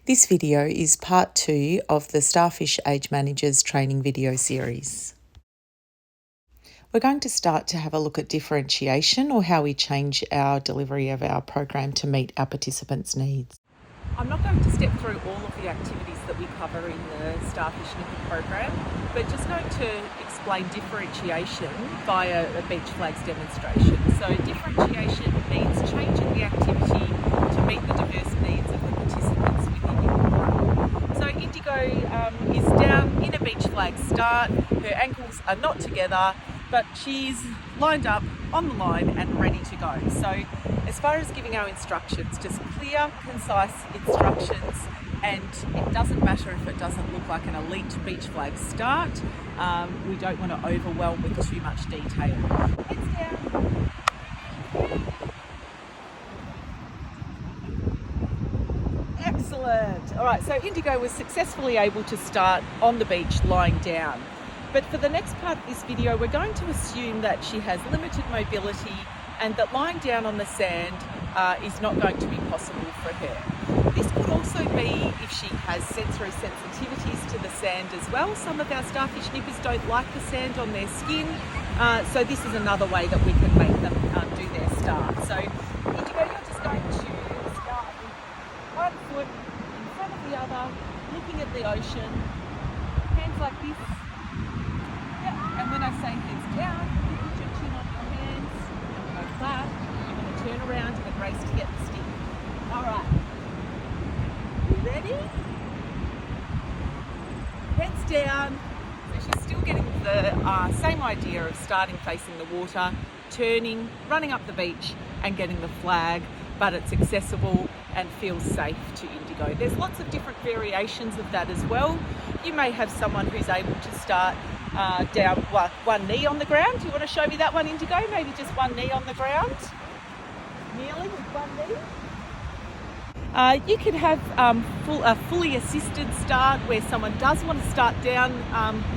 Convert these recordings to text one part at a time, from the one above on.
This video is part 2 of the Starfish Age Managers training video series. We're going to start to have a look at differentiation, or how we change our delivery of our program to meet our participants' needs. I'm not going to step through all of the activities that we cover in the Starfish Nipper program, but just going to explain differentiation via a beach flags demonstration. So differentiation means changing the activity to meet the diverse needs of the participants within your group. So Indigo is down in a beach flag start. Her ankles are not together, but she's lined up on the line and ready to go. So as far as giving our instructions, just clear, concise instructions, and it doesn't matter if it doesn't look like an elite beach flag start. We don't want to overwhelm with too much detail. Heads down. Excellent. All right, so Indigo was successfully able to start on the beach lying down. But for the next part of this video, we're going to assume that she has limited mobility and that lying down on the sand is not going to be possible for her. This could also be if she has sensory sensitivities to the sand as well. Some of our starfish nippers don't like the sand on their skin, so this is another way that we can make them do their start. So Indigo, you're just going to start with one foot in front of the other, looking at the ocean, hands like this. And when I say heads down, you put your chin on your hands, like that. You're going to turn around and race to get the stick. All right. You ready? Heads down. So she's still getting the same idea of starting facing the water, turning, running up the beach and getting the flag, but it's accessible and feels safe to Indigo. There's lots of different variations of that as well. You may have someone who's able to start down one knee on the ground. Do you want to show me that one, Indigo? Maybe just one knee on the ground. Kneeling with one knee. You could have a fully assisted start where someone does want to start down,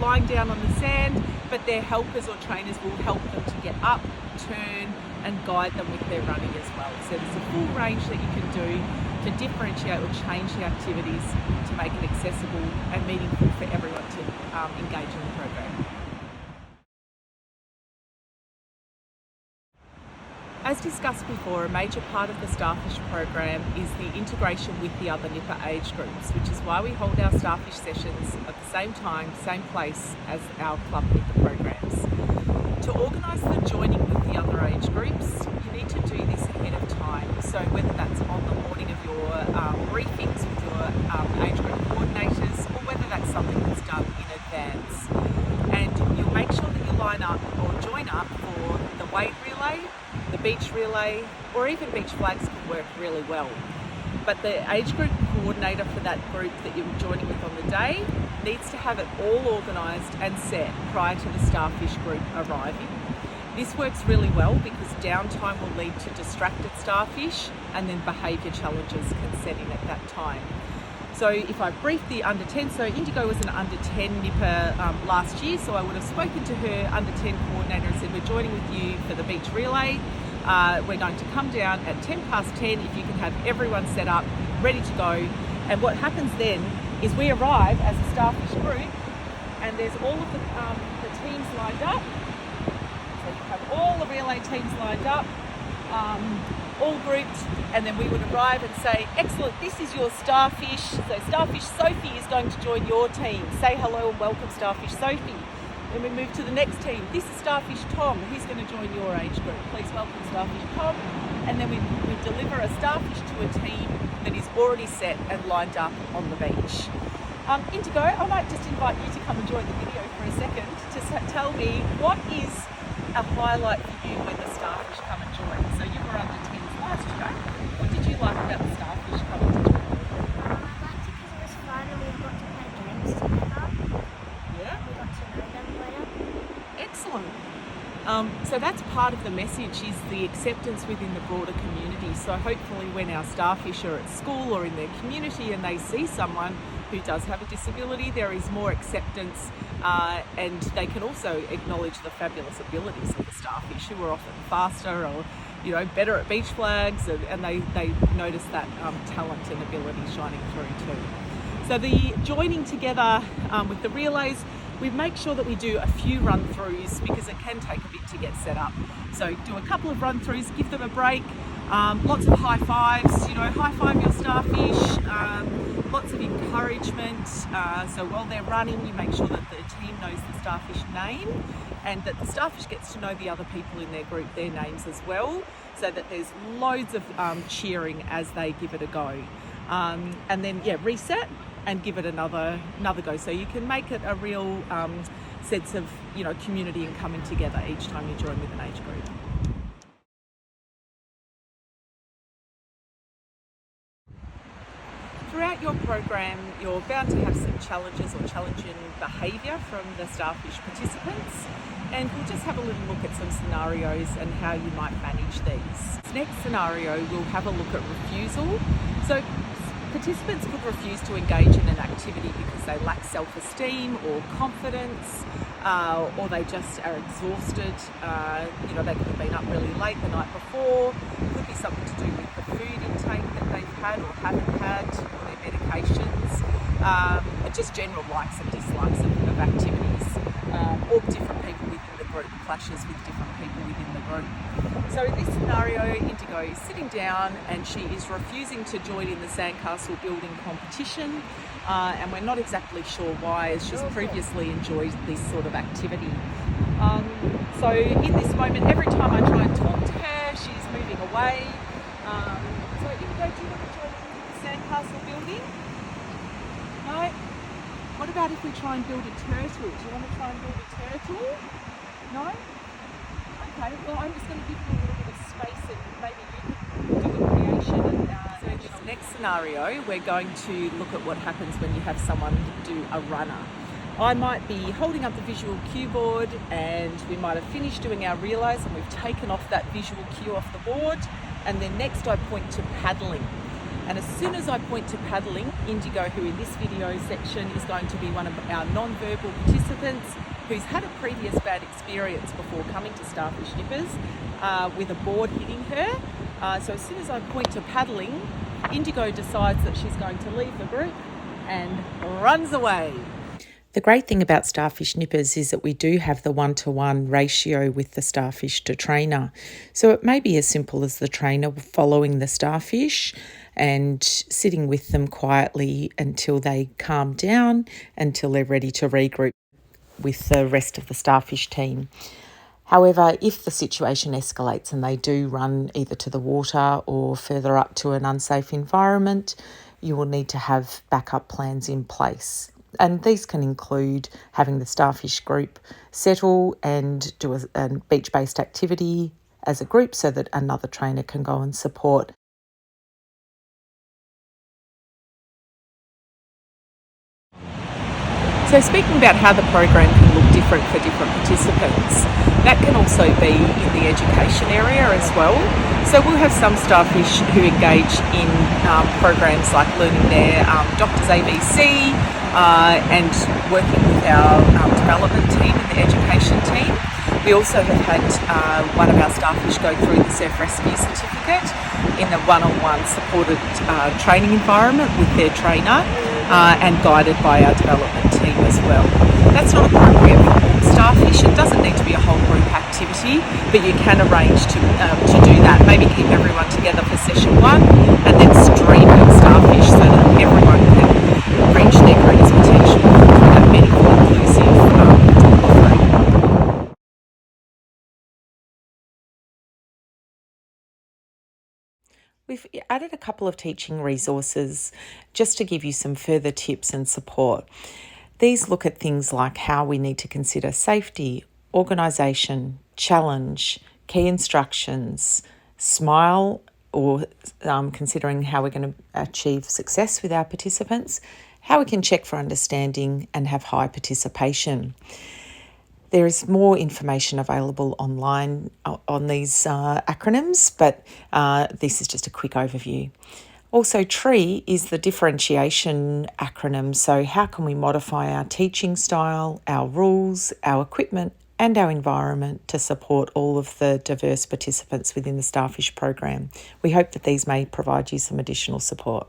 lying down on the sand, but their helpers or trainers will help them to get up, turn, and guide them with their running as well. So there's a full range that you can do to differentiate or change the activities to make it accessible and meaningful for everyone to engage in the program. As discussed before, a major part of the Starfish program is the integration with the other Nipper age groups, which is why we hold our Starfish sessions at the same time, same place as our Club Nipper programs. To organise the joining with the other age groups, you need to do this ahead of time. So whether that's on the morning of your briefings with your age group coordinators, or whether that's something that's done in advance. And you'll make sure that you line up or join up for the wade relay, the beach relay, or even beach flags can work really well. But the age group coordinator for that group that you're joining with on the day needs to have it all organised and set prior to the starfish group arriving. This works really well because downtime will lead to distracted starfish, and then behaviour challenges can set in at that time. So if I brief the under 10, so Indigo was an under 10 nipper last year, so I would have spoken to her under 10 coordinator and said, we're joining with you for the beach relay. We're going to come down at 10 past 10 if you can have everyone set up, ready to go. And what happens then is we arrive as a starfish group, and there's all of the teams lined up. So you have all the relay teams lined up, all grouped, and then we would arrive and say, excellent, this is your starfish. So Starfish Sophie is going to join your team. Say hello and welcome, Starfish Sophie. Then we move to the next team. This is Starfish Tom. He's going to join your age group. Please welcome Starfish Tom. And then we deliver a starfish to a team that is already set and lined up on the beach. Indigo, I might just invite you to come and join the video for a second to tell me what is a highlight for you when the starfish come and join. So you were under 10s last year. What did you like about the starfish coming to join? I liked it because it was fun and we got to play games together. Yeah? We got to know them better. Excellent. So that's part of the message, is the acceptance within the broader community. So hopefully when our starfish are at school or in their community and they see someone who does have a disability, there is more acceptance, and they can also acknowledge the fabulous abilities of the starfish, who are often faster or better at beach flags, and they notice that talent and ability shining through too. So the joining together with the relays, we make sure that we do a few run-throughs because it can take a bit to get set up. So do a couple of run-throughs, give them a break, lots of high fives, high five your starfish, lots of encouragement. So while they're running, you make sure that the team knows the starfish name and that the starfish gets to know the other people in their group, their names as well, so that there's loads of cheering as they give it a go. And then, reset and give it another go. So you can make it a real sense of, community and coming together each time you join with an age group. Throughout your program, you're bound to have some challenges or challenging behaviour from the starfish participants, and we'll just have a little look at some scenarios and how you might manage these. This next scenario, we'll have a look at refusal. So participants could refuse to engage in an activity because they lack self-esteem or confidence, or they just are exhausted. They could have been up really late the night before. It could be something to do with the food intake that they've had or haven't had, or their medications, and just general likes and dislikes of activities, or different people within the group, clashes with different people within the group. So in this scenario, Indigo is sitting down and she is refusing to join in the sandcastle building competition, and we're not exactly sure why, as she's previously enjoyed this sort of activity. So in this moment, every time I try and talk to her, she's moving away. So Indigo, do you want to join in the sandcastle building? No? What about if we try and build a turtle? Do you want to try and build a turtle? No? Okay, well, I'm just going to give you a little bit of space and maybe you can do a creation. So in this next scenario, we're going to look at what happens when you have someone do a runner. I might be holding up the visual cue board and we might have finished doing our relays and we've taken off that visual cue off the board, and then next I point to paddling. And as soon as I point to paddling, Indigo, who in this video section is going to be one of our non-verbal participants who's had a previous bad experience before coming to Starfish Nippers with a board hitting her. So as soon as I point to paddling, Indigo decides that she's going to leave the group and runs away. The great thing about Starfish Nippers is that we do have the 1-to-1 ratio with the starfish to trainer. So it may be as simple as the trainer following the starfish and sitting with them quietly until they calm down, until they're ready to regroup with the rest of the starfish team. However, if the situation escalates and they do run either to the water or further up to an unsafe environment, you will need to have backup plans in place. And these can include having the starfish group settle and do a beach-based activity as a group so that another trainer can go and support. So speaking about how the program can look different for different participants, that can also be in the education area as well. So we'll have some starfish who engage in programs like learning their doctor's ABC and working with our development team and the education team. We also have had one of our starfish go through the surf rescue certificate in a one-on-one supported training environment with their trainer and guided by our development team as well. That's not appropriate for all starfish. It doesn't need to be a whole group activity, but you can arrange to do that. Maybe keep everyone together for session 1 and then stream your starfish so that everyone can reach their greatest potential for that meaningful, inclusive offering. We've added a couple of teaching resources just to give you some further tips and support. These look at things like how we need to consider safety, organisation, challenge, key instructions, smile, or considering how we're going to achieve success with our participants, how we can check for understanding and have high participation. There is more information available online on these acronyms, but this is just a quick overview. Also, TREE is the differentiation acronym. So how can we modify our teaching style, our rules, our equipment, and our environment to support all of the diverse participants within the Starfish program. We hope that these may provide you some additional support.